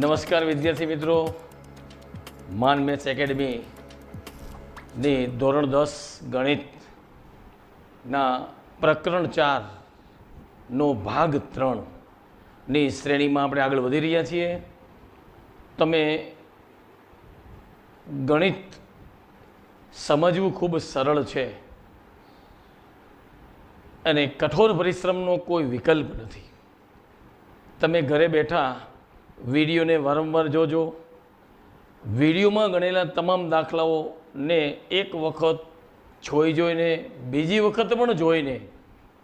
નમસ્કાર વિદ્યાર્થી મિત્રો, માન મેથ્સ એકેડમીની ધોરણ 10 ગણિતના પ્રકરણ 4નો ભાગ 3ની શ્રેણીમાં આપણે આગળ વધી રહ્યા છીએ. તમે ગણિત સમજવું ખૂબ સરળ છે અને કઠોર પરિશ્રમનો કોઈ વિકલ્પ નથી. તમે ઘરે બેઠા વિડીયોને વારંવાર જોજો. વિડીયોમાં ગણેલા તમામ દાખલાઓને એક વખત જોઈને બીજી વખત પણ જોઈને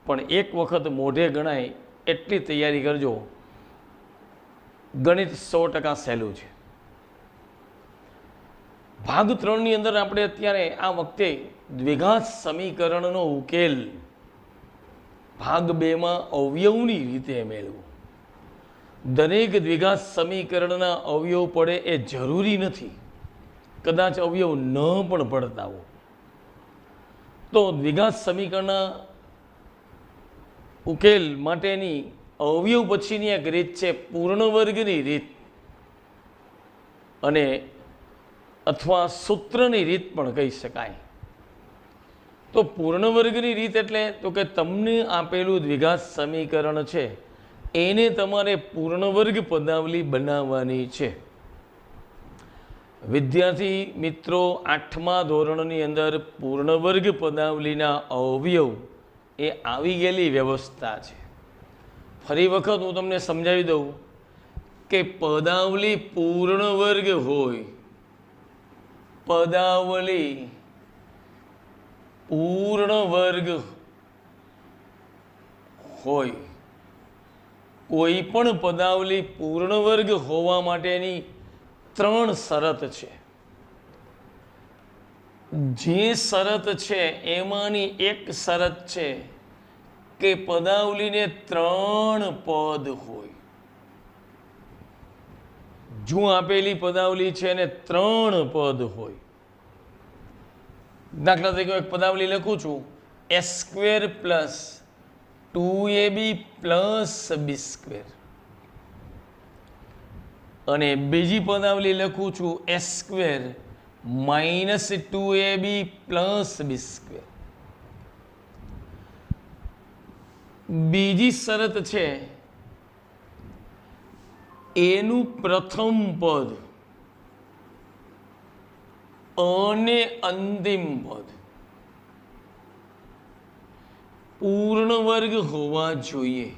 પણ એક વખત મોઢે ગણાય એટલી તૈયારી કરજો. ગણિત 100% સહેલું છે. ભાગ 3ની અંદર આપણે અત્યારે આ વખતે દ્વિઘાત સમીકરણનો ઉકેલ ભાગ 2માં અવયવની રીતે મેળવો. દરેક દ્વિઘાત સમીકરણના અવયવ પડે એ જરૂરી નથી, કદાચ અવયવ ન પણ પડતા હો તો દ્વિઘાત સમીકરણના ઉકેલ માટેની અવયવ પછીની એક રીત છે પૂર્ણ વર્ગની રીત, અને અથવા સૂત્રની રીત પણ કહી શકાય. તો પૂર્ણ વર્ગની રીત એટલે તો કે તમને આપેલું દ્વિઘાત સમીકરણ છે એને તમારે પૂર્ણ વર્ગ પદાવલી બનાવવાની છે. વિદ્યાર્થી મિત્રો, 8મા ધોરણની અંદર પૂર્ણ વર્ગ પદાવલીના અવયવ એ આવી ગયેલી વ્યવસ્થા છે. ફરી વખત હું તમને સમજાવી દઉં કે પદાવલી પૂર્ણ વર્ગ હોય, પદાવલી પૂર્ણ વર્ગ હોય, કોઈ પણ પદાવલી પૂર્ણ વર્ગ હોવા માટેની 3 શરત છે. જે શરત છે એમાંની એક શરત છે કે પદાવલીને 3 પદ હોય. જો આપેલી પદાવલી છે એને 3 પદ હોય. દાખલા તરીકે એક પદાવલી લખું છું, a² + 2ab + b², અને બીજી પદાવલી લખું છું a² - 2ab + b². બીજી શરત છે એનું પ્રથમ પદ અને અંતિમ પદ પૂર્ણ વર્ગ હોવા જોઈએ.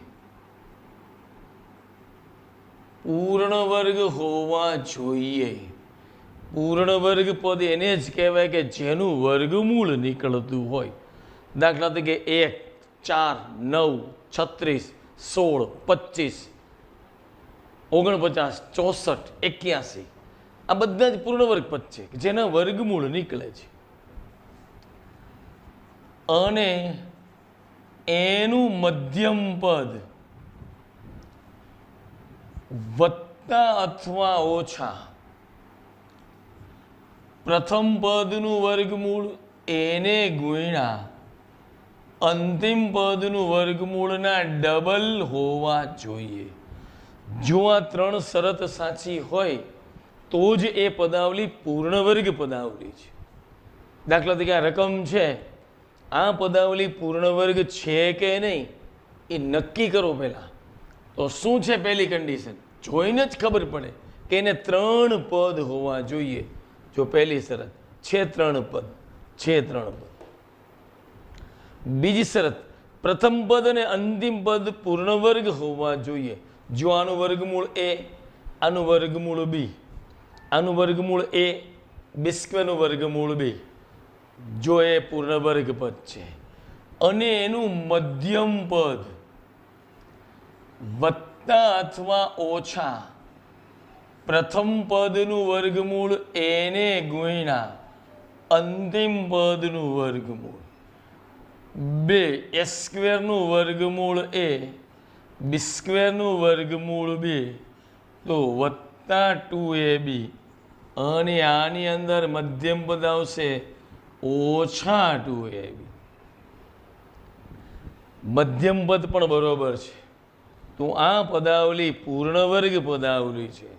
પૂર્ણ વર્ગ હોવા જોઈએ. પૂર્ણ વર્ગ પદ એને જ કહેવાય કે જેનું વર્ગમૂળ નીકળતું હોય. દાખલા તરીકે 1, 4, 9, 36, 16, 25, 49, 64, 81 આ બધા જ પૂર્ણ વર્ગ પદ છે જેના વર્ગમૂળ નીકળે છે. અને એનું મધ્યમ પદ વત્તા અથવા ઓછા પ્રથમ પદનું વર્ગમૂળ એને ગુણ્યા અંતિમ પદનું વર્ગમૂળના ડબલ હોવા જોઈએ. જો આ 3 શરત સાચી હોય તો જ એ પદાવલી પૂર્ણ વર્ગ પદાવલી છે. દાખલા તરીકે આ રકમ છે, આ પદાવલી પૂર્ણ વર્ગ છે કે નહીં એ નક્કી કરો પહેલાં. તો શું છે પહેલી કન્ડિશન? જોઈને જ ખબર પડે કે એને 3 પદ હોવા જોઈએ. જો પહેલી શરત છે 3 પદ છે 3 પદ. બીજી શરત પ્રથમ પદ અને અંતિમ પદ પૂર્ણ વર્ગ હોવા જોઈએ. જો આનું વર્ગમૂળ a, આનું વર્ગમૂળ b, આનું વર્ગમૂળ a, b² નું વર્ગમૂળ b, જો એ પૂર્ણ વર્ગ પદ છે અને એનું મધ્યમ પદ વત્તા અથવા ઓછા પ્રથમ પદનું વર્ગમૂળ એને ગુણ્યા અંતિમ પદનું વર્ગમૂળ 2, a² નું વર્ગમૂળ a, b² નું વર્ગમૂળ b, તો વત્તા 2ab, અને આની અંદર મધ્યમ પદ આવશે ઓછા 2ab. મધ્યમ પદ પણ બરોબર છે. તો આ પદાવલી પૂર્ણ વર્ગ પદાવલી છે.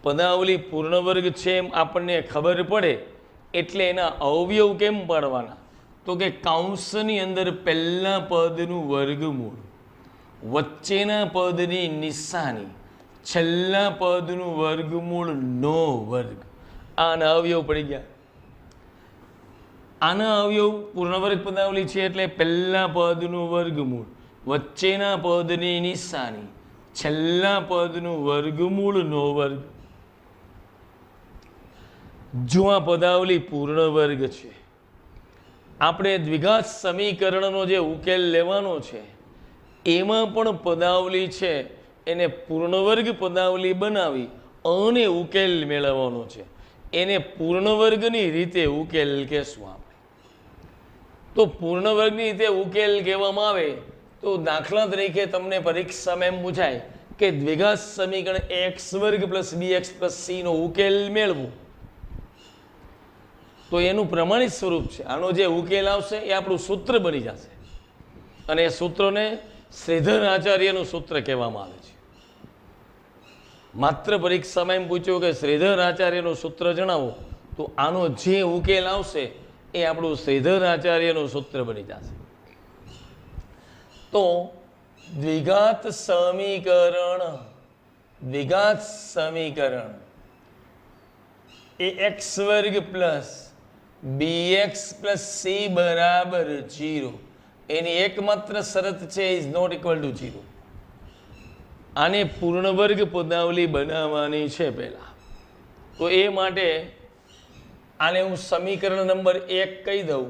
પદાવલી પૂર્ણ વર્ગ છે એમ આપણને ખબર પડે એટલે એના અવયવ કેમ પાડવાના? તો કે કૌંસની અંદર પહેલા પદનું વર્ગમૂળ, વચ્ચેના પદની નિશાની, છેલ્લા પદનું વર્ગમૂળ નો વર્ગ. આના અવયવ પડી ગયા. આના અવયવ પૂર્ણ વર્ગ પદાવલી છે એટલે પહેલા પદનું વર્ગમૂળ, વચ્ચેના પદની નિશાની, છેલ્લા પદનું વર્ગમૂળ નો વર્ગ. જો આ પદાવલી પૂર્ણ વર્ગ છે, આપણે દ્વિઘાત સમીકરણનો જે ઉકેલ લેવાનો છે એમાં પણ પદાવલી છે એને પૂર્ણ વર્ગ પદાવલી બનાવી અને ઉકેલ મેળવવાનો છે. એને પૂર્ણ વર્ગની રીતે ઉકેલ કહેશું આપણે. તો પૂર્ણ વર્ગની રીતે ઉકેલ કહેવામાં આવે તો દાખલા તરીકે તમને પરીક્ષામાં એમ પૂછાય કે દ્વિઘાત સમીકરણ એક્સ વર્ગ પ્લસ બી એક્સ પ્લસ સીનો ઉકેલ મેળવો. તો એનું પ્રમાણિત સ્વરૂપ છે. આનો જે ઉકેલ આવશે એ આપણું સૂત્ર બની જશે અને એ સૂત્રને શ્રીધર આચાર્યનું સૂત્ર કહેવામાં આવે છે. માત્ર પરીક્ષામાં એમ પૂછ્યું કે શ્રીધર આચાર્યનું સૂત્ર જણાવો, તો આનો જે ઉકેલ આવશે એ આપણું શ્રીધર આચાર્યનું સૂત્ર બની જશે. તો દ્વિઘાત સમીકરણ એ એક્સ વર્ગ પ્લસ બી એક્સ પ્લસ સી બરાબર 0, એની એકમાત્ર શરત છે ઇઝ નોટ ઇક્વલ ટુ 0. આને પૂર્ણ વર્ગ પદાવલી બનાવવાની છે પહેલા. તો એ માટે આને હું સમીકરણ નંબર 1 કહી દઉં.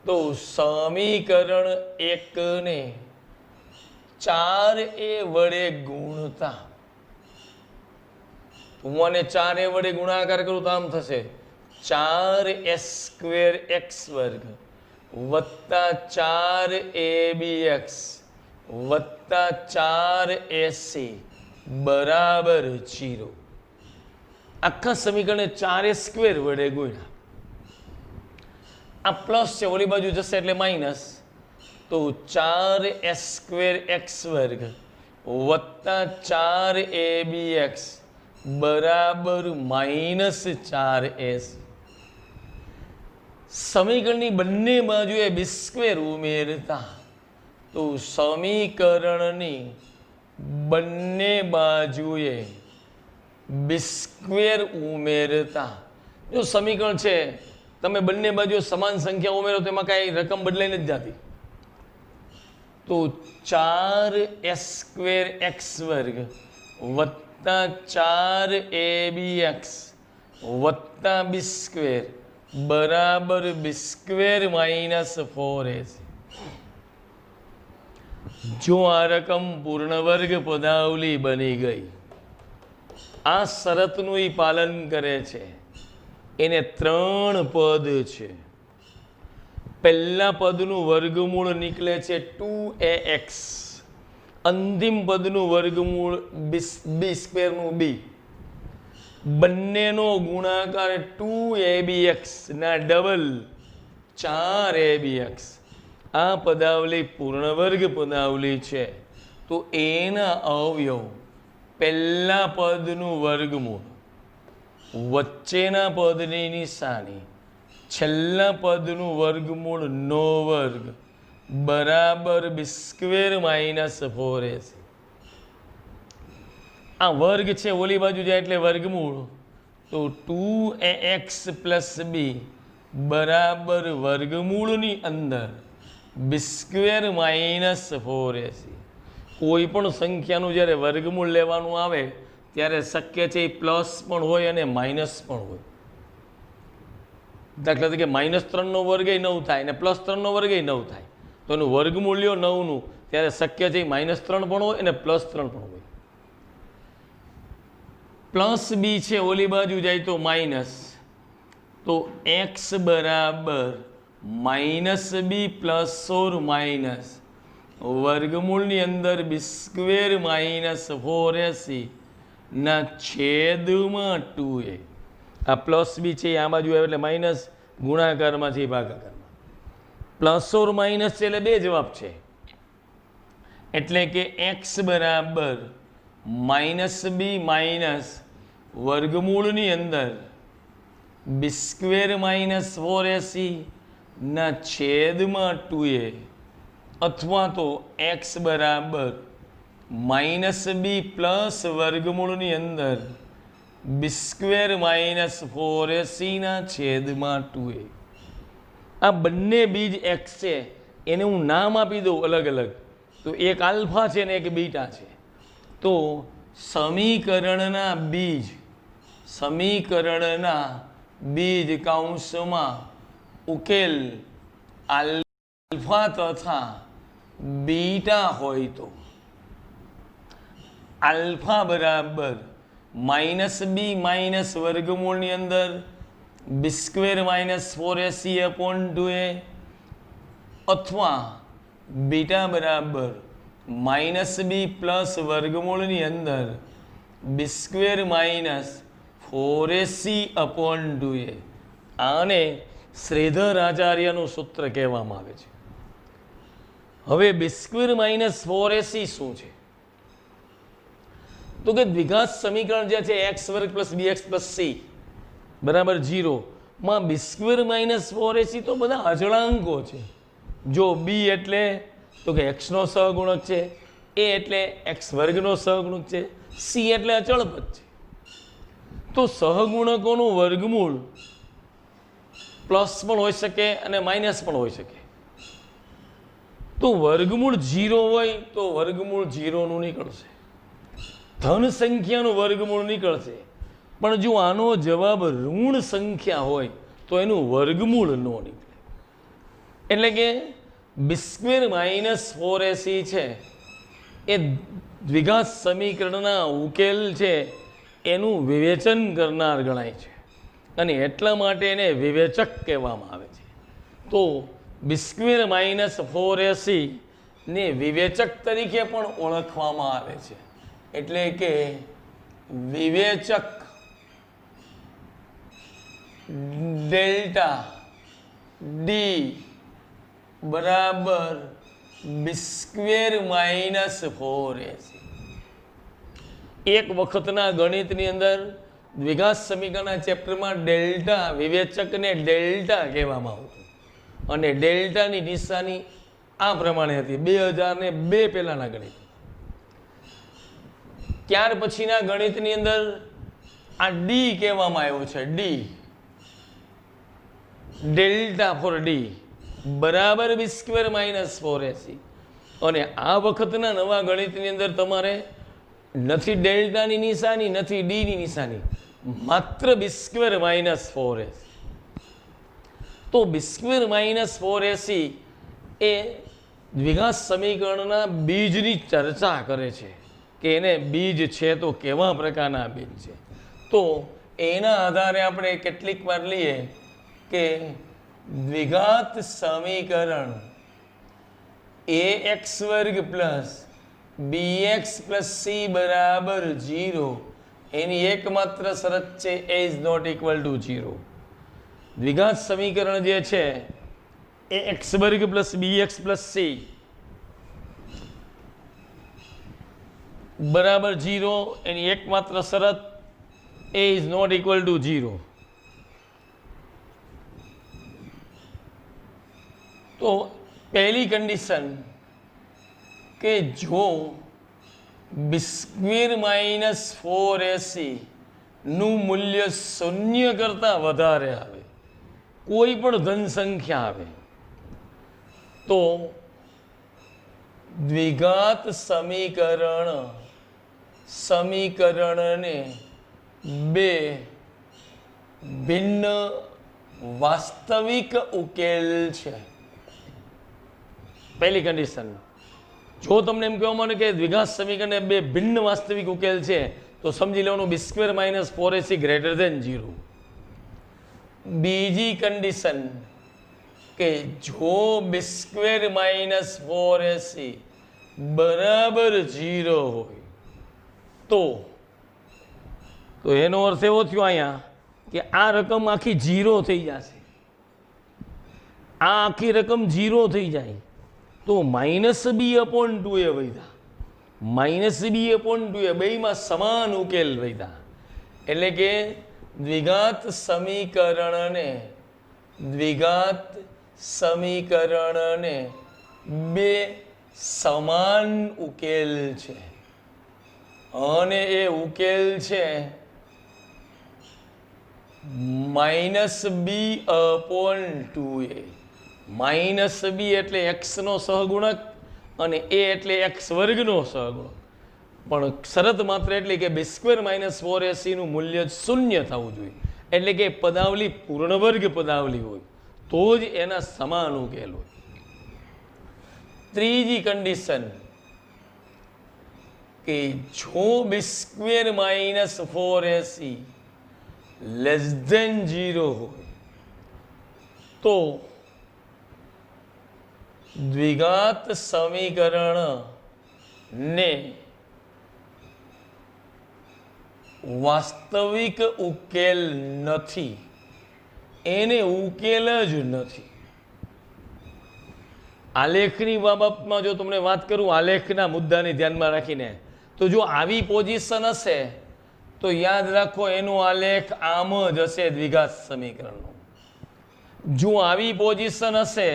તો સમીકરણ 1 ને 4a વડે ગુણતા, હું આને 4a વડે ગુણાકાર કરું તો આમ થશે 4s² x વર્ગ વત્તા 4abx વત્તા 4ac બરાબર 0. આખા સમીકરણને 4a² વડે ગુણ્યા. આ પ્લસ છે, ઓલી બાજુ જશે એટલે માઇનસ. તો 4s² x વર્ગ વત્તા 4abx બરાબર -4s. સમીકરણની બંને બાજુએ b² ઉમેરતા, તો સમીકરણની બંને બાજુએ b² ઉમેરતા, જો સમીકરણ છે તમે બંને બાજુ સમાન સંખ્યા ઉમેરો તો એમાં કાંઈ રકમ બદલાઈ નથી જતી. તો 4s² x વર્ગ વત્તા 4abx વત્તા b² બરાબર b² -4ac. જો આ રકમ પૂર્ણ વર્ગ પદાવલી બની ગઈ, આ શરતનું ઈ પાલન કરે છે. એને 3 પદ છે. પહેલા પદનું વર્ગમૂળ નીકળે છે 2ax, અંતિમ પદનું વર્ગમૂળ b² નું b, બંનેનો ગુણાકાર 2abx ના ડબલ 4abx. આ પદાવલી પૂર્ણ વર્ગ પદાવલી છે. તો એના અવયવ પહેલા પદનું વર્ગમૂળ, વચ્ચેના પદની નિશાની, છેલ્લા પદનું વર્ગમૂળ નો વર્ગ બરાબર b² -4ac. આ વર્ગ છે, ઓલી બાજુ જાય એટલે વર્ગમૂળ. તો 2ax પ્લસ b બરાબર વર્ગમૂળની અંદર b² -4ac. કોઈ પણ સંખ્યાનું જ્યારે વર્ગમૂળ લેવાનું આવે ત્યારે શક્ય છે એ પ્લસ પણ હોય અને માઇનસ પણ હોય. દાખલા તરીકે -3નો વર્ગ 9 થાય અને +3નો વર્ગ 9 થાય. તો એનું વર્ગમૂળ લ્યો 9નું, ત્યારે શક્ય છે -3 પણ હોય અને +3 પણ હોય. પ્લસ બી છે, ઓલી બાજુ જાય તો માઇનસ. તો x બરાબર -b ± વર્ગમૂળની અંદર b² -4ac ના છેદમાં 2a. આ પ્લસ બી છે આ બાજુ આવે એટલે માઇનસ, ગુણાકારમાં છે ભાગાકારમાં. પ્લસ ઓર માઇનસ છે એટલે બે જવાબ છે. એટલે કે x બરાબર -b વર્ગમૂળની અંદર બી સ્ક્વેર માઇનસ 4ac ના છેદમાં 2a અથવા તો x બરાબર માઇનસ બી પ્લસ વર્ગમૂળની અંદર બી સ્ક્વેર માઇનસ 4ac ના છેદમાં 2a. આ બંને બીજ x છે એને હું નામ આપી દઉં અલગ અલગ, તો એક આલ્ફા છે ને એક બીટા છે. તો સમીકરણના બીજ કૌંસમાં ઉકેલ આલ્ફા તથા બીટા હોય તો આલ્ફા બરાબર માઇનસ બી માઇનસ વર્ગમૂળની અંદર બી square minus 4ac upon 2a અથવા બીટા બરાબર માઇનસ બી પ્લસ વર્ગમૂળની અંદર બી square minus 4ac upon 2a. આને શ્રીધર આચાર્યનું સૂત્ર કહેવામાં આવે છે. હવે બી સ્ક્વેર માઇનસ 4ac શું છે? તો કે દ્વિઘાત સમીકરણ જે છે એક્સ વર્ગ પ્લસ બીએક્સ પ્લસ સી બરાબર 0 માં બી સ્ક્વેર માઇનસ 4ac તો બધા અચળાંકો છે. જો બી એટલે તો કે એક્સનો સહગુણક છે, એ એટલે એક્સ વર્ગનો સહગુણક છે, સી એટલે અચળપદ છે. તો સહગુણકોનું વર્ગમૂળ પ્લસ પણ હોઈ શકે અને માઇનસ પણ હોઈ શકે. તો વર્ગમૂળ 0 હોય તો વર્ગમૂળ 0નું નીકળશે, ધન સંખ્યાનું વર્ગમૂળ નીકળશે. પણ જો આનો જવાબ ઋણ સંખ્યા હોય તો એનું વર્ગમૂળ ન નીકળે. એટલે કે બી સ્ક્વેર માઇનસ 4ac છે એ દ્વિઘાત સમીકરણના ઉકેલ છે એનું વિવેચન કરનાર ગણાય છે, અને એટલા માટે એને વિવેચક કહેવામાં આવે છે. તો બી સ્ક્વેર માઇનસ 4ac ને વિવેચક તરીકે પણ ઓળખવામાં આવે છે. એટલે કે વિવેચક ડેલ્ટા ડી બરાબર બી સ્ક્વેર માઇનસ 4ac. એક વખતના ગણિતની અંદર દ્વિઘાત સમીકરણના ચેપ્ટરમાં ડેલ્ટા વિવેચકને ડેલ્ટા કહેવામાં આવતું, અને ડેલ્ટાની નિશાની આ પ્રમાણે હતી 2002 પહેલાના ગણિત. ત્યાર પછીના ગણિતની અંદર આ ડી કહેવામાં આવ્યો છે, ડી ડેલ્ટા ફોર ડી બરાબર બી સ્ક્વેર માઇનસ 4ac. અને આ વખતના નવા ગણિતની અંદર તમારે નથી ડેલ્ટાની નિશાની નથી ડીની નિશાની, માત્ર બી સ્ક્વેર માઇનસ 4ac. તો બી સ્ક્વેર માઇનસ 4ac એ દ્વિઘાત સમીકરણના બીજની ચર્ચા કરે છે કે એને બીજ છે તો કેવા પ્રકારના બીજ છે. તો એના આધારે આપણે કેટલીક વાર લઈએ કે દ્વિઘાત સમીકરણ ax વર્ગ પ્લસ bx પ્લસ સી બરાબર 0 એની એકમાત્ર શરત છે a is not equal to 0. દ્વિઘાત સમીકરણ જે છે એ x વર્ગ પ્લસ bx પ્લસ સી બરાબર 0 એની એકમાત્ર શરત a is not equal to 0. તો પહેલી કન્ડિશન કે જો બી સ્ક્વેર માઇનસ 4ac નું મૂલ્ય 0 કરતાં વધારે આવે, કોઈ પણ ધન સંખ્યા આવે, તો દ્વિઘાત સમીકરણને બે ભિન્ન વાસ્તવિક ઉકેલ છે. પહેલી કન્ડિશન. જો તમને એમ કહેવામાં આવે કે દ્વિઘાત સમીકરણને બે ભિન્ન વાસ્તવિક ઉકેલ છે તો સમજી લેવાનું b square minus 4ac greater than 0. બીજી કન્ડિશન કે જો બી સ્ક્વેર માઇનસ 4ac બરાબર 0 હોય તો એનો અર્થ એવો થયો અહીંયા કે આ રકમ આખી 0 થઈ જશે. આ આખી રકમ 0 થઈ જાય તો માઇનસ બી અપોન 2a વધ્યા, માઇનસ બી અપોન 2a બેમાં સમાન ઉકેલ વધ્યા. એટલે કે દ્વિઘાત સમીકરણને બે સમાન ઉકેલ છે અને એ ઉકેલ છે -b/2a. -b એટલે x નો સહગુણક અને a એટલે x વર્ગનો સહગુણક. પણ શરત માત્ર એટલી કે b² - 4ac નું મૂલ્ય શૂન્ય થવું જોઈએ, એટલે કે પદાવલી પૂર્ણ વર્ગ પદાવલી હોય તો જ એના સમાન ઉકેલ હોય. ત્રીજી કન્ડિશન કે જો b² - 4ac <0 હોય તો દ્વિઘાત સમીકરણ ને વાસ્તવિક ઉકેલ નથી, એને ઉકેલ જ નથી. આલેખની બાબતમાં જો તમને વાત કરું, આલેખના મુદ્દાને ધ્યાનમાં રાખીને, તો જો આવી પોઝિશન હશે તો યાદ રાખો એનો આલેખ આમ જ હશે દ્વિઘાત સમીકરણનો. જો આવી પોઝિશન હશે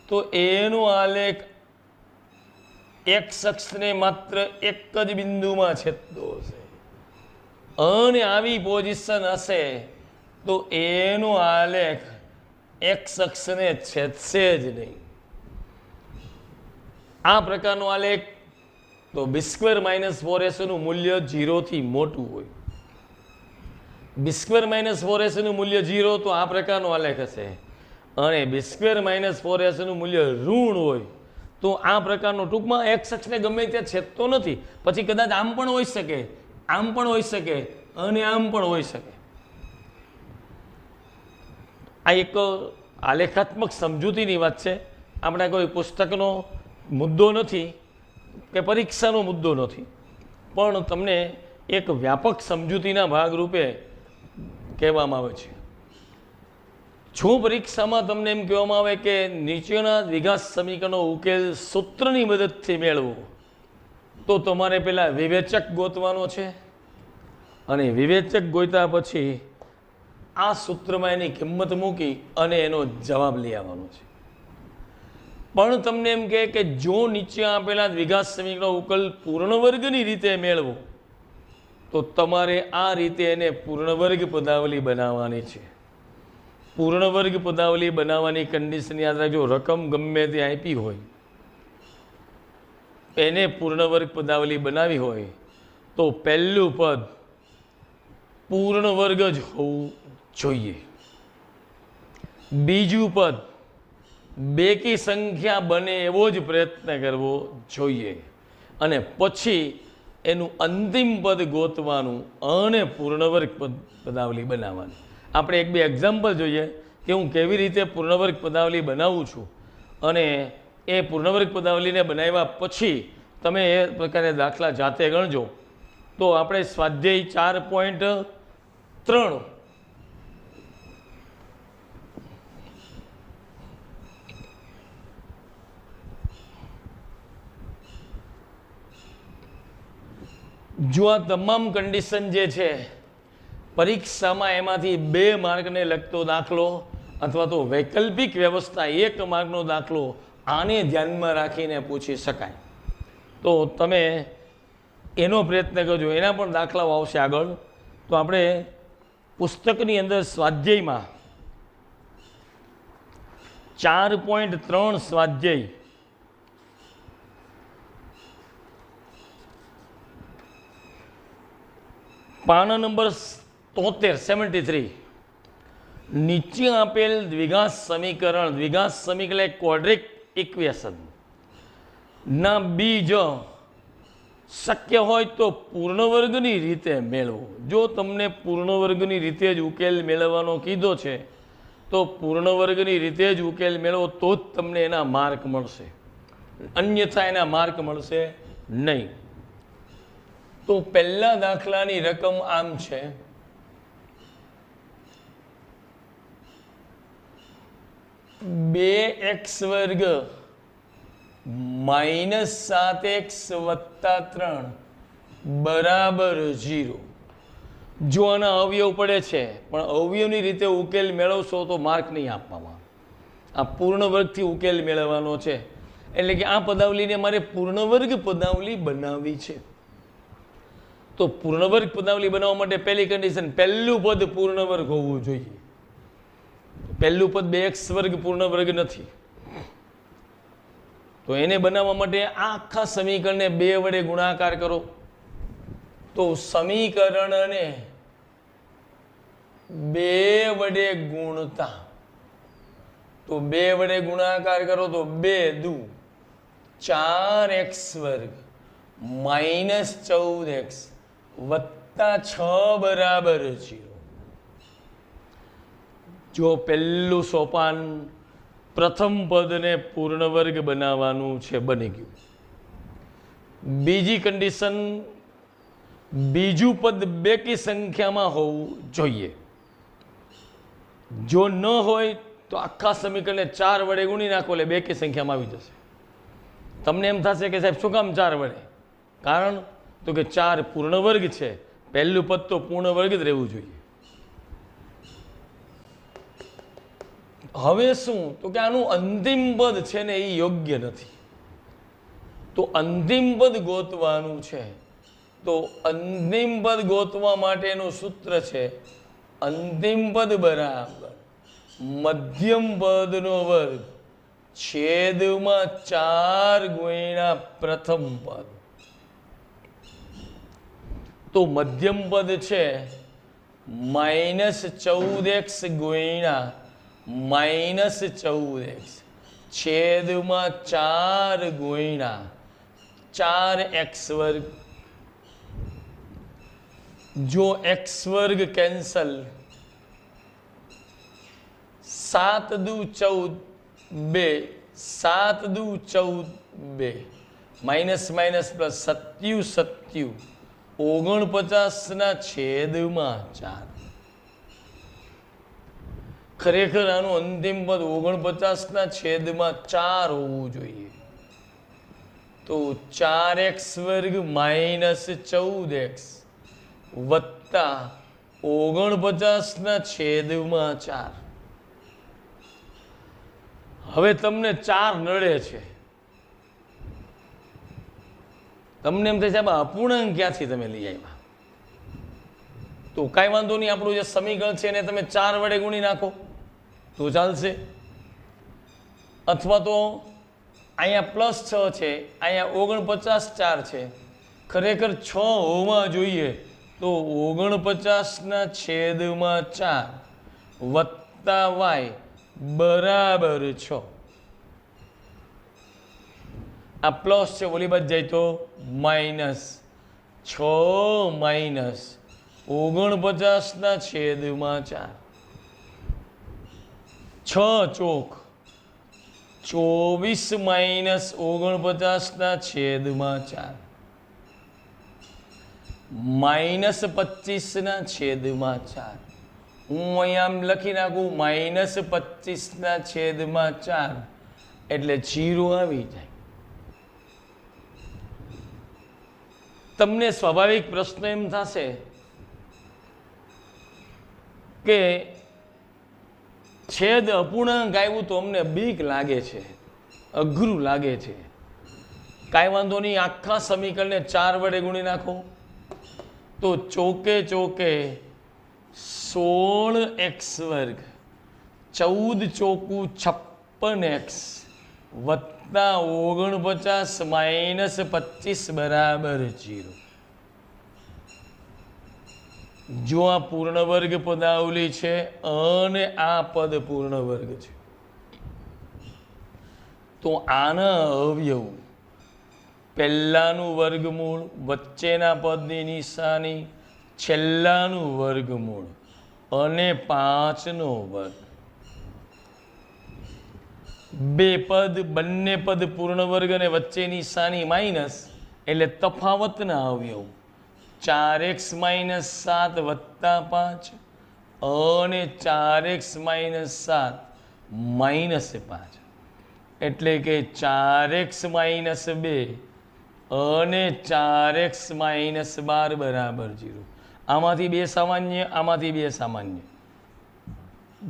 તો એનો આલેખ x અક્ષને માત્ર એક જ બિંદુમાં છેદતો હશે, અને આવી પોઝિશન હશે તો એનો આલેખ x અક્ષને છેદશે જ નહીં. આ પ્રકારનો આલેખ તો b² - 4ac નું મૂલ્ય 0 થી મોટું હોય. b² - 4ac નું મૂલ્ય 0 તો આ પ્રકારનો આલેખ હશે, અને b² - 4ac નું મૂલ્ય ઋણ હોય તો આ પ્રકારનો, ટૂંકમાં x અક્ષને ગમે ત્યાં છેદતો નથી. પછી કદાચ આમ પણ હોઈ શકે, આમ પણ હોઈ શકે અને આમ પણ હોઈ શકે. આ એક આલેખાત્મક સમજૂતીની વાત છે, આપણા કોઈ પુસ્તકનો મુદ્દો નથી કે પરીક્ષાનો મુદ્દો નથી, પણ તમને એક વ્યાપક સમજૂતીના ભાગરૂપે કહેવામાં આવે છે. જો પરીક્ષામાં તમને એમ કહેવામાં આવે કે નીચેના દ્વિઘાત સમીકરણનો ઉકેલ સૂત્રની મદદથી મેળવો, તો તમારે પહેલાં વિવેચક ગોતવાનો છે, અને વિવેચક ગોત્યા પછી આ સૂત્રમાં એની કિંમત મૂકી અને એનો જવાબ લઈ આવવાનો છે. પણ તમને એમ કહે કે જો નીચે આપેલા દ્વિઘાત સમીકરણનો ઉકેલ પૂર્ણ વર્ગની રીતે મેળવો, તો તમારે આ રીતે એને પૂર્ણ વર્ગ પદાવલી બનાવવાની છે. પૂર્ણ વર્ગ પદાવલી બનાવવાની કન્ડિશન યાદ રાખજો, રકમ ગમે તે આપી હોય એને પૂર્ણ વર્ગ પદાવલી બનાવી હોય તો પહેલું પદ પૂર્ણ વર્ગ જ હોવું જોઈએ. બીજું પદ બેકી સંખ્યા બને એવો જ પ્રયત્ન કરવો જોઈએ, અને પછી એનું અંતિમ પદ ગોતવાનું અને પૂર્ણ વર્ગ પદાવલી બનાવવાની. આપણે એક બે એક્ઝામ્પલ જોઈએ કે હું કેવી રીતે પૂર્ણ વર્ગ પદાવલી બનાવું છું, અને એ પૂર્ણ વર્ગ પદાવલીને બનાવ્યા પછી તમે એ પ્રકારે દાખલા જાતે ગણજો. તો આપણે સ્વાધ્યાય 4.3 જો આ તમામ કન્ડિશન જે છે પરીક્ષામાં એમાંથી 2 માર્કને લગતો દાખલો અથવા તો વૈકલ્પિક વ્યવસ્થા 1 માર્કનો દાખલો આને ધ્યાનમાં રાખીને પૂછી શકાય, તો તમે એનો પ્રયત્ન કરજો. એના પણ દાખલાઓ આવશે આગળ. તો આપણે પુસ્તકની અંદર સ્વાધ્યાયમાં 4.3 સ્વાધ્યાય પાના નંબર 73 નીચે આપેલ દ્વિઘાત સમીકરણ ક્વોડ્રિક ઇક્વેશન ના બીજ શક્ય હોય તો પૂર્ણ વર્ગની રીતે મેળવો. જો તમને પૂર્ણ વર્ગની રીતે જ ઉકેલ મેળવવાનો કીધો છે તો પૂર્ણ વર્ગની રીતે જ ઉકેલ મેળવો, તો જ તમને એના માર્ક મળશે, અન્યથા એના માર્ક મળશે નહીં. તો પહેલા દાખલાની રકમ આમ છે, (2x² - 7x + 3 = 0. જો આના અવયવ પડે છે પણ અવયવની રીતે ઉકેલ મેળવશો તો માર્ક નહીં આપવામાં. આ પૂર્ણ વર્ગથી ઉકેલ મેળવવાનો છે, એટલે કે આ પદાવલીને મારે પૂર્ણ વર્ગ પદાવલી બનાવવી છે. તો પૂર્ણ વર્ગ પદાવલી બનાવવા માટે પહેલી કન્ડિશન, પહેલું પદ પૂર્ણ વર્ગ હોવું જોઈએ. પહેલું પદ 2x વર્ગ પૂર્ણ વર્ગ નથી. તો એને બનાવવા માટે આખા સમીકરણને 2 વડે ગુણાકાર કરો. તો સમીકરણને 2 વડે ગુણતા, તો 2 વડે ગુણાકાર કરો તો 2 દુ 4x વર્ગ માઇનસ 14x વત્તા 6 બરાબર 0. જો પહેલું સોપાન પ્રથમ પદને પૂર્ણ વર્ગ બનાવવાનું છે, બની ગયું. બીજી કન્ડિશન, બીજું પદ બેકી સંખ્યામાં હોવું જોઈએ. જો ન હોય તો આખા સમીકરણને 4 વડે ગુણી નાખો એટલે બેકી સંખ્યામાં આવી જશે. તમને એમ થશે કે સાહેબ શું કામ 4 વડે? કારણ તો કે 4 પૂર્ણ વર્ગ છે, પહેલું પદ તો પૂર્ણ વર્ગ જ રહેવું જોઈએ. હવે શું તો કે આનું અંતિમ પદ છે ને એ યોગ્ય નથી, તો અંતિમ પદ ગોતવાનું છે. તો અંતિમ પદ ગોતવા માટેનું સૂત્ર છે અંતિમ પદ બરાબર મધ્યમ પદનો વર્ગ છેદમાં 4 ગુણ્યા પ્રથમ પદ. તો મધ્યમ પદ છે -14x ગુણ્યા -14x છેદમાં 4 ગુણ્યા 4x વર્ગ. જો x વર્ગ કેન્સલ, 7 દુ 14 2, 7 દુ 14 2, માઇનસ માઇનસ પ્લસ 27 49 ના છેદમાં 4. ખરેખર આનું અંતિમ પદ 49 ના છેદમાં 4 હોવું જોઈએ. તો 4x વર્ગ માઇનસ 14x વત્તા 49 ના છેદમાં 4. હવે તમને 4 નડે છે, તમને એમ થાય સાહેબ અપૂર્ણાંક ક્યાંથી તમે લઈ આવ્યા? તો કાંઈ વાંધો નહીં, આપણું જે સમીકરણ છે એને તમે 4 વડે ગુણી નાખો તો ચાલશે. અથવા તો અહીંયા +6 છે, અહીંયા 49 4 છે, ખરેખર 6 હોવા જોઈએ. તો 49 ના છેદમાં 4 વત્તા y બરાબર 6. આ પ્લસ છે, ઓલી બાજુ જાય તો માઇનસ 6 માઇનસ 49 ના છેદમાં 4. 6 ચોક 24 માઇનસ 49 ના છેદમાં 4 માઇનસ 25 ના છેદમાં 4. હું અહીંયા આમ લખી નાખું -25 ના છેદમાં 4 એટલે 0 આવી જાય. તમને સ્વાભાવિક પ્રશ્ન એમ થશે કે છેદ અપૂર્ણાંક આવ્યું તો અમને બીક લાગે છે, અઘરું લાગે છે. કાંઈ વાંધો નહીં, આખા સમીકરણને 4 વડે ગુણી નાખો તો ચોકે ચોકે 16x વર્ગ 14 ચોકું 56x વત્તા 49 માઇનસ 25 બરાબર 0. જો આ પૂર્ણ વર્ગ પદાવલી છે અને આ પદ પૂર્ણ વર્ગ છે, તો આના અવયવ પહેલાનું વર્ગમૂળ, વચ્ચેના પદની નિશાની, છેલ્લાનું વર્ગમૂળ અને 5નો વર્ગ. બે પદ, બંને પદ પૂર્ણ વર્ગ અને વચ્ચેની નિશાની માઇનસ એટલે તફાવતના અવયવ 4x માઇનસ 7 વત્તા 5 અને 4x માઇનસ 7 માઇનસ 5 એટલે કે 4x માઇનસ 2 અને 4x માઇનસ 12 બરાબર 0. આમાંથી બે સામાન્ય, આમાંથી બે સામાન્ય,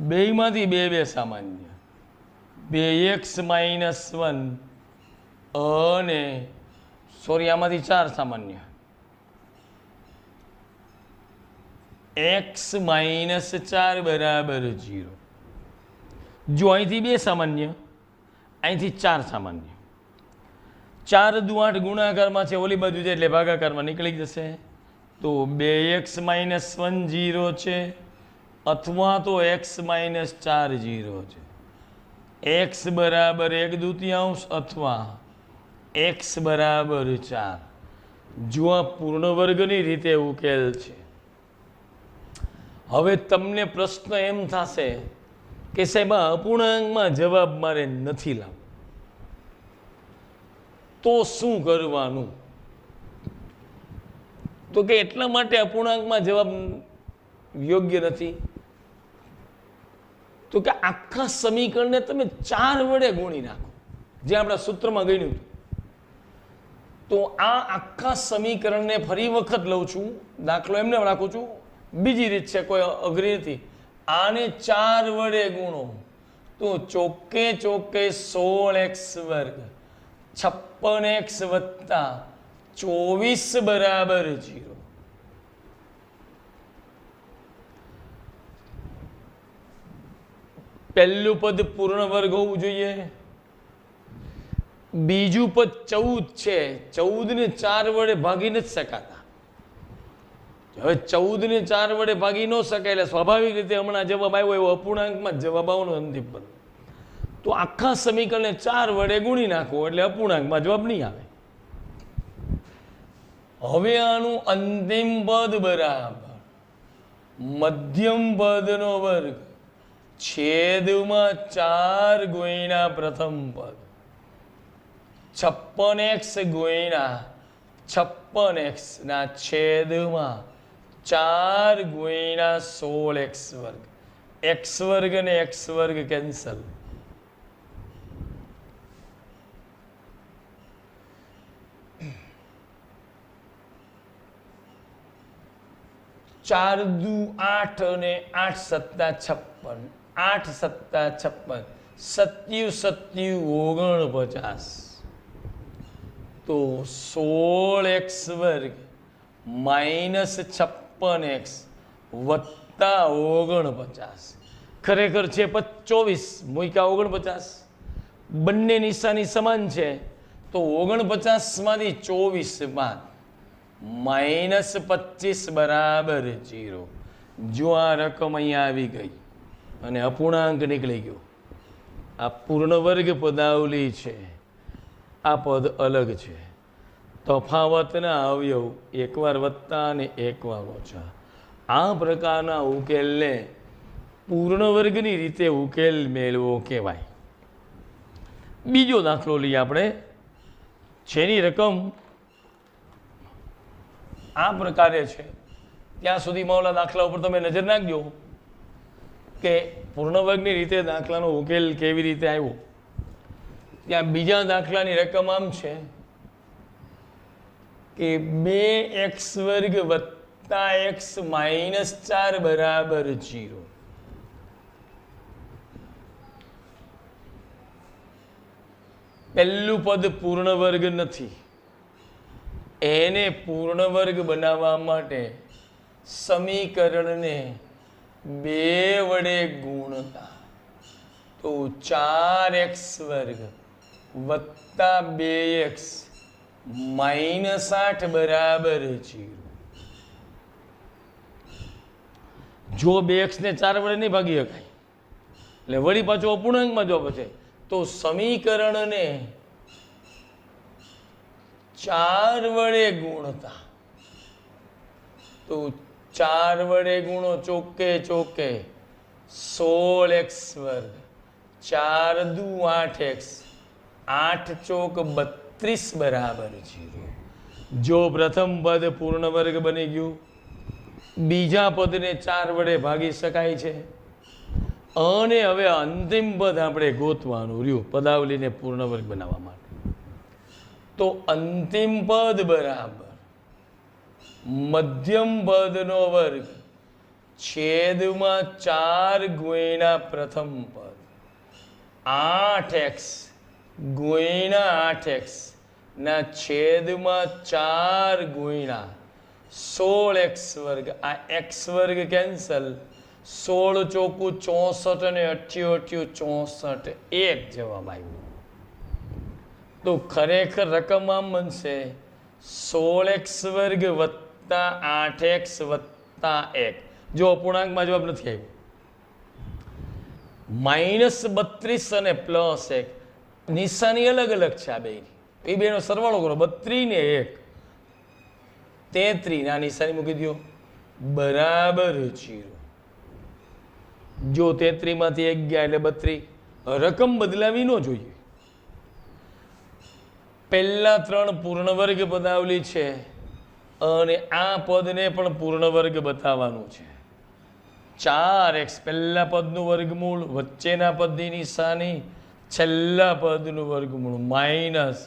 બેમાંથી બે બે સામાન્ય, 2x-1 અને સોરી આમાંથી 4 સામાન્ય, x-4 બરાબર 0. જો અહીંથી બે સામાન્ય, અહીંથી 4 સામાન્ય, 4 દુ 8 ગુણાકારમાં છે, ઓલી બાજુ છે એટલે ભાગાકારમાં નીકળી જશે. તો 2x-1 0 છે અથવા તો x-4 0 છે. x બરાબર 1/2 અથવા x બરાબર 4. જો આ પૂર્ણ વર્ગની રીતે ઉકેલ છે. હવે તમને પ્રશ્ન એમ થશે કે સાહેબ આ અપૂર્ણાંકમાં જવાબ મારે નથી લાવવો, તો શું કરવાનું? તો કે એટલા માટે અપૂર્ણાંકમાં જવાબ યોગ્ય નથી તો કે આખા સમીકરણને તમે 4 વડે ગુણી નાખો, જે આપણા સૂત્રમાં ગણ્યું હતું. તો આ આખા સમીકરણને ફરી વખત લઉં છું, દાખલો એમને રાખું છું, બીજી રીત છે, કોઈ અઘરી નથી. આને 4 વડે ગુણો તો ચોકે ચોકે 16x² 56x વત્તા 24 બરાબર 0. પહેલું પદ પૂર્ણ વર્ગ હોવું જોઈએ, બીજું પદ 14 છે, 14 ને 4 વડે ભાગી નથી શકાતા. હવે 14 ને 4 વડે ભાગી ન શકાય એટલે સ્વાભાવિક રીતે હમણાં જવાબ આવ્યો એવો અપૂર્ણાંકમાં જવાબ આવવાનો અંતિમ પદ. તો આખા સમીકરણને 4 વડે ગુણી નાખો એટલે અપૂર્ણાંકમાં જવાબ નહીં આવે. હવે આનું અંતિમ પદ બરાબર મધ્યમ પદનો વર્ગ છેદમાં 4 ગુણ્યા પ્રથમ પદ 56x ગુણ્યા 56x ના છેદમાં 4 ગુણ્યા 16x². x² અને x² કેન્સલ. 4 દુ 8 અને 8 સત્તા 56, 8 સત્તા 56, 7 49. તો 16x² માઇનસ 56x વત્તા 49 ખરેખર છે 24, મૂક્યા 49. બંને નિશાની સમાન છે તો 49 માંથી 24 બાદ માઇનસ 25 બરાબર 0. જો આ રકમ અહીંયા આવી ગઈ અને અપૂર્ણાંક નીકળી ગયો, આ પૂર્ણ વર્ગ પદાવલી છે, આ પદ અલગ છે. તફાવતના અવયવ એકવાર વત્તા અને એકવાર ઓછા. આ પ્રકારના ઉકેલને પૂર્ણ વર્ગની રીતે ઉકેલ મેળવો કહેવાય. બીજો દાખલો લઈએ આપણે, જેની રકમ આ પ્રકારે છે. ત્યાં સુધીમાં ઓલા દાખલા ઉપર તમે નજર નાખજો કે પૂર્ણ વર્ગની રીતે દાખલાનો ઉકેલ કેવી રીતે આવ્યો. ત્યાં બીજા દાખલાની રકમ આમ છે કે 2x² વત્તા x માઇનસ 4 બરાબર 0. પહેલું પદ પૂર્ણ વર્ગ નથી, એને પૂર્ણ વર્ગ બનાવવા માટે સમીકરણને 2 વડે ગુણતા તો 4x² વત્તા 2x માઇનસ 8 બરાબર 0. જો 2x ને 4 વડે નહીં ભાગી શકાય એટલે વળી પાછો અપૂર્ણાંકમાં જો છે તો સમીકરણને 4 વડે ગુણતા તો 4 વડે ગુણો ચોકે ચોકે 16x², 4 દુ 8x, 8 ચોક 32 બરાબર 0. જો પ્રથમ પદ પૂર્ણ વર્ગ બની ગયું, બીજા પદને 4 વડે ભાગી શકાય છે અને હવે અંતિમ પદ આપણે ગોતવાનું રહ્યું પદાવલીને પૂર્ણ વર્ગ બનાવવા માટે. તો અંતિમ પદ બરાબર મધ્યમ પદનો વર્ગ છેદમાં 4 ગુણ્યા પ્રથમ પદ 8x ગુણ્યા 8x ના છેદમાં 4 ગુણ્યા 16x વર્ગ. આ x વર્ગ કેન્સલ, 16 ચોકુ 64 અને 88 64, 1 જવાબ આવ્યો. તો ખરેખર રકમ આમ બનશે 16x વર્ગ વત્તા 8x વત્તા 1. જો અપૂર્ણાંકમાં જવાબ નથી આવ્યો. -32 અને +1 નિશાની અલગ અલગ છે. આ બેની એ બેનો સરવાળો કરો, 32 ને 1 33 ના નિશાની મૂકી દો બરાબર 0. જો 33 માંથી 1 ગયા એટલે 32. રકમ બદલાવી ન જોઈએ. પહેલા 3 પૂર્ણ વર્ગ પદાવલી છે અને આ પદને પણ પૂર્ણ વર્ગ બતાવવાનું છે. 4x પહેલા પદનું વર્ગમૂળ, વચ્ચેના પદની નિશાની, છેલ્લા પદનું વર્ગમૂળ માઇનસ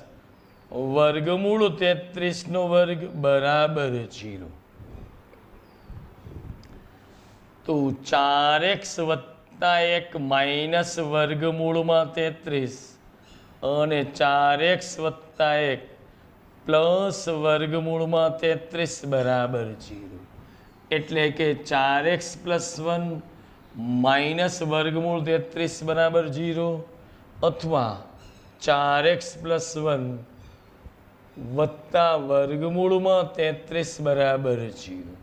વર્ગમૂળ 33 નો વર્ગ બરાબર 0. તો 4x વત્તા 1 માઇનસ વર્ગમૂળમાં 33 અને 4x વત્તા 1 પ્લસ વર્ગમૂળમાં 33 બરાબર 0. એટલે કે 4x પ્લસ 1 માઇનસ વર્ગમૂળ 33 બરાબર 0 અથવા 4x પ્લસ 1 વત્તા વર્ગમૂળમાં 33 બરાબર 0.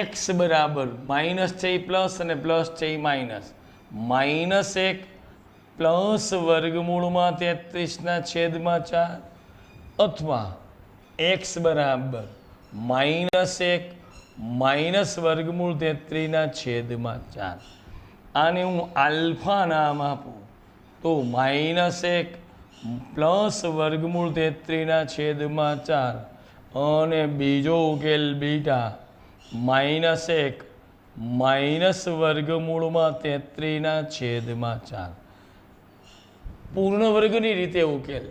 x બરાબર માઇનસ છે પ્લસ અને પ્લસ છે માઇનસ, -1 પ્લસ વર્ગમૂળમાં 33 ના છેદમાં 4 અથવા x બરાબર -1 માઇનસ વર્ગમૂળ 33 ના છેદમાં 4. આને હું આલ્ફા નામ આપું તો -1 પ્લસ વર્ગમૂળ 33 ના છેદમાં 4 અને બીજો ઉકેલ બીટા -1 માઇનસ વર્ગમૂળમાં 33 ના છેદમાં 4. પૂર્ણ વર્ગની રીતે ઉકેલ.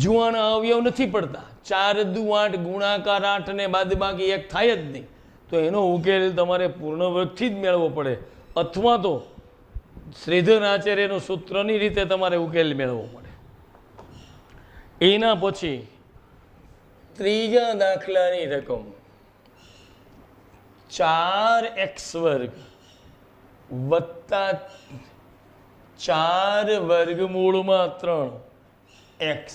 જુવાના અવયવ નથી પડતા. 4 દુ 8 ગુણાકાર 8 ને બાદબાકી 1 થાય જ નહીં. તો એનો ઉકેલ તમારે પૂર્ણ વર્ગથી જ મેળવવો પડે અથવા તો શ્રીધર આચાર્યનું સૂત્રની રીતે તમારે ઉકેલ મેળવવો પડે. એના પછી ત્રીજા દાખલાની રકમ 4x વર્ગ વત્તા 4 વર્ગમૂળમાં 3x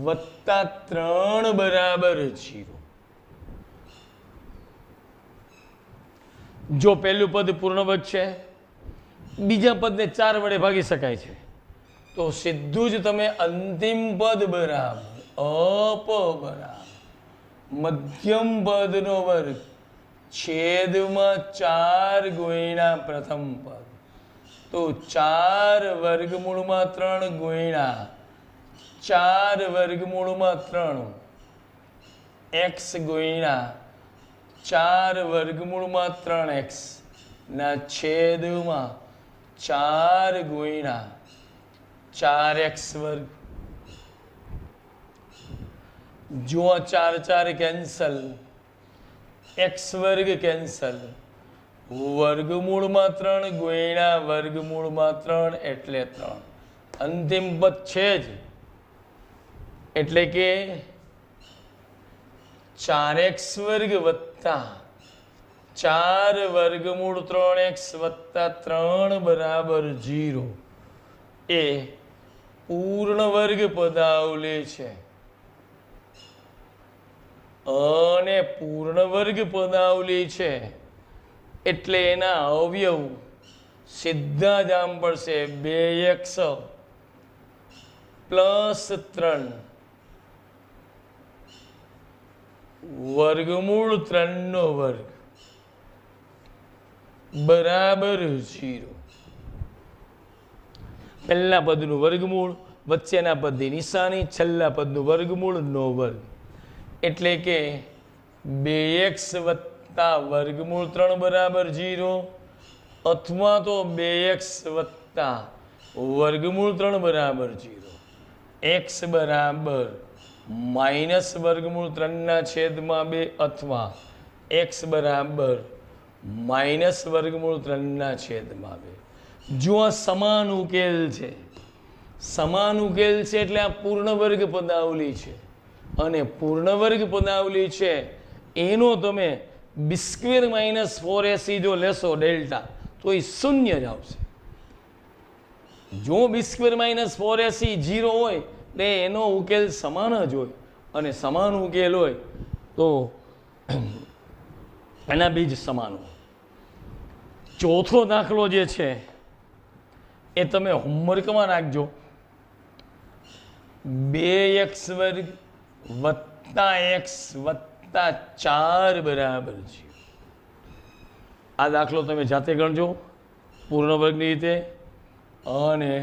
વત્તા 3 બરાબર 0. જો પહેલું પદ પૂર્ણ વર્ગ છે, બીજા પદને 4 વડે ભાગી શકાય છે, તો સીધું જ તમે અંતિમ પદ બરાબર અપ બરાબર મધ્યમ પદનો વર્ગ છેદમાં 4 ગુણ્યા પ્રથમ પદ. તો 4 વર્ગમૂળમાં 3 ગુણ્યા 4 વર્ગમૂળમાં 3 x ગુણ્યા 4 વર્ગમૂળમાં 3x ના છેદમાં 4 ગુણ્યા 4x વર્ગ. જો 4 4 કેન્સલ, x વર્ગ કેન્સલ, વર્ગમૂળમાં 3 ગુણ્યા વર્ગમૂળમાં 3 એટલે 3. અંતિમ પદ છે જ એટલે કે 4x વર્ગ વત્તા 4 વર્ગમૂળ 3x વત્તા 3 બરાબર 0 એ પૂર્ણ વર્ગ પદાવલી છે. અને પૂર્ણ વર્ગ પદાવલી છે એટલે એના અવયવ સીધા જ આમ પડશે 2x પ્લસ 3 વર્ગમૂળ 3 નો વર્ગ બરાબર 0. પહેલા પદનું વર્ગમૂળ, વચ્ચેના પદની નિશાની, છેલ્લા પદનું વર્ગમૂળ નો વર્ગ એટલે કે 2x વત્તા વર્ગમૂળ 3 બરાબર 0 અથવા તો 2x વત્તા વર્ગમૂળ 3 બરાબર 0. x બરાબર માઇનસ વર્ગમૂળ 3/2 અથવા એક્સ બરાબર માઇનસ વર્ગમૂળ 3/2. જો આ સમાન ઉકેલ છે, સમાન ઉકેલ છે એટલે આ પૂર્ણ વર્ગ પદાવલી છે, અને પૂર્ણ વર્ગ પદાવલી છે એનો તમે b² - 4ac જો લેશો ડેલ્ટા તો એ શૂન્ય જ આવશે. જો b² - 4ac 0 હોય એટલે એનો ઉકેલ સમાન જ હોય, અને સમાન ઉકેલ હોય તો એના બીજ સમાન હોય. ચોથો દાખલો જે છે એ તમે હોમવર્કમાં રાખજો. 2x² + x + 4 બરાબર છે. આ દાખલો તમે જાતે ગણજો પૂર્ણ વર્ગની રીતે. અને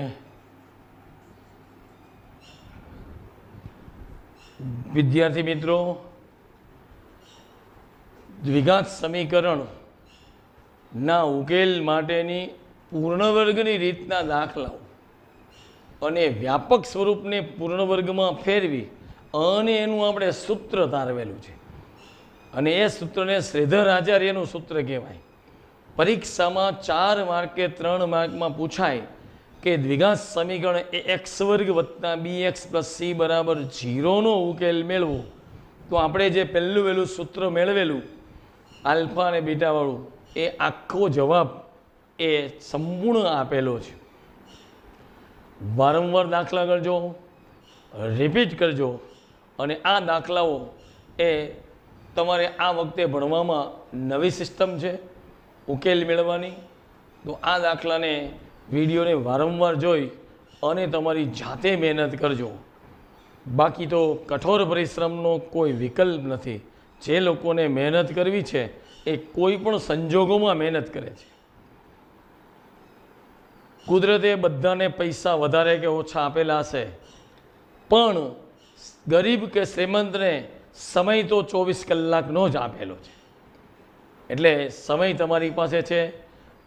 વિદ્યાર્થી મિત્રો, દ્વિઘાત સમીકરણના ઉકેલ માટેની પૂર્ણ વર્ગની રીતના દાખલાઓ અને વ્યાપક સ્વરૂપને પૂર્ણ વર્ગમાં ફેરવી અને એનું આપણે સૂત્ર તારવેલું છે, અને એ સૂત્રને શ્રીધર આચાર્યનું સૂત્ર કહેવાય. પરીક્ષામાં 4 માર્કે 3 માર્કમાં પૂછાય કે દ્વિઘાત સમીકરણ x² + bx + c બરાબર 0નો ઉકેલ મેળવો, તો આપણે જે પહેલું વહેલું સૂત્ર મેળવેલું આલ્ફા અને બીટાવાળું, એ આખો જવાબ એ સંપૂર્ણ આપેલો છે. વારંવાર દાખલા કરજો, રિપીટ કરજો, અને આ દાખલાઓ એ તમારે આ વખતે ભણવામાં નવી સિસ્ટમ છે ઉકેલ મેળવવાની. તો આ દાખલાને વિડીયોને વારંવાર જોઈ અને તમારી જાતે મહેનત કરજો. બાકી તો કઠોર પરિશ્રમનો કોઈ વિકલ્પ નથી. જે લોકોને મહેનત કરવી છે એ કોઈ પણ સંજોગોમાં મહેનત કરે છે. કુદરતે બધાને પૈસા વધારે કે ઓછા આપેલા હશે, પણ ગરીબ કે શ્રીમંતને સમય તો 24 કલાકનો જ આપેલો છે. એટલે સમય તમારી પાસે છે,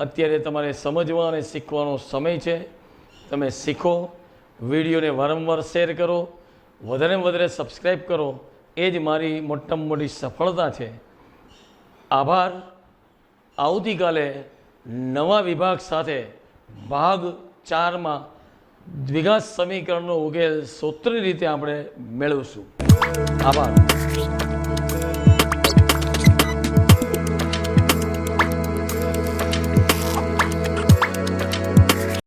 અત્યારે તમારે સમજવા અને શીખવાનો સમય છે. તમે શીખો, વિડીયોને વારંવાર શેર કરો, વધારે વધારે સબસ્ક્રાઈબ કરો, એ જ મારી મોટામાં મોટી સફળતા છે. આભાર. આવતીકાલે નવા વિભાગ સાથે ભાગ 4માં દ્વિઘાત સમીકરણનો ઉકેલ સૂત્રની રીતે આપણે મેળવશું. આભાર.